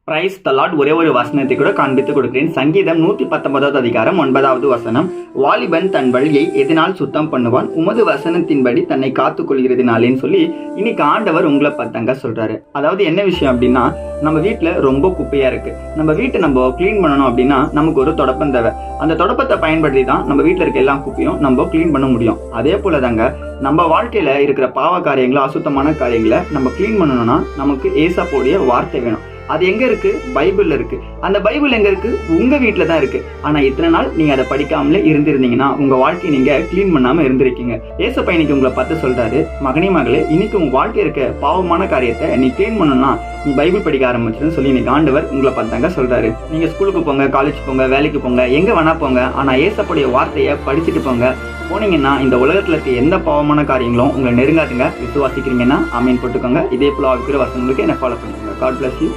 Praise the Lord. ஒரே ஒரு வசனத்தை கூட காண்பித்து கொடுக்கிறேன். சங்கீதம் 119 அதிகாரம் 9வது வசனம். வாலிபன் தன் வழியை எதனால் சுத்தம் பண்ணுவான், உமது வசனத்தின்படி தன்னை காத்துக் கொள்கிறதுனாலேன்னு சொல்லி இன்னைக்கு ஆண்டவர் உங்களை பார்த்தாங்க சொல்றாரு. அதாவது என்ன விஷயம் அப்படின்னா, நம்ம வீட்டுல ரொம்ப குப்பையா இருக்கு. நம்ம வீட்டை நம்ம கிளீன் பண்ணணும் அப்படின்னா நமக்கு ஒரு தொடப்பம் தேவை. அந்த தொடப்பத்தை பயன்படுத்தி தான் நம்ம வீட்டுல இருக்க எல்லா குப்பையும் நம்ம கிளீன் பண்ண முடியும். அதே போலதாங்க நம்ம வாழ்க்கையில இருக்கிற பாவ காரியங்களை, அசுத்தமான காரியங்களை நம்ம கிளீன் பண்ணணும்னா நமக்கு ஏசப்போடைய வார்த்தை வேணும். அது எங்க இருக்கு? பைபிள்ல இருக்கு. அந்த பைபிள் எங்க இருக்கு? உங்க வீட்டுல தான் இருக்கு. ஆனா இத்தனை நாள் நீங்க அதை படிக்காமலே இருந்திருந்தீங்கன்னா உங்க வாழ்க்கையை நீங்க கிளீன் பண்ணாம இருந்திருக்கீங்க. ஏசப்பா இன்னைக்கு உங்களை பார்த்து சொல்றாரு, மகனே மகளே, இன்னைக்கு உங்க வாழ்க்கை இருக்க பாவமான காரியத்தை நீ கிளீன் பண்ணணும்னா நீ பைபிள் படிக்க ஆரம்பிச்சுன்னு சொல்லி இன்னைக்கு ஆண்டவர் உங்களை பார்த்தாங்க சொல்றாரு. நீங்க ஸ்கூலுக்கு போங்க, காலேஜ் போங்க, வேலைக்கு போங்க, எங்க வேணா போங்க, ஆனா ஏசப்படைய வார்த்தையை படிச்சுட்டு போங்க. போனீங்கன்னா இந்த உலகத்துல இருக்க எந்த பாவமான காரியங்களும் உங்களை நெருங்காதுங்க. விசுவாசிக்கிறீங்கன்னா ஆமீன் போட்டுக்கோங்க. இதே போல இருக்கிற வசனங்களுக்கு என்ன ஃபாலோ பண்ணுங்க. God bless you.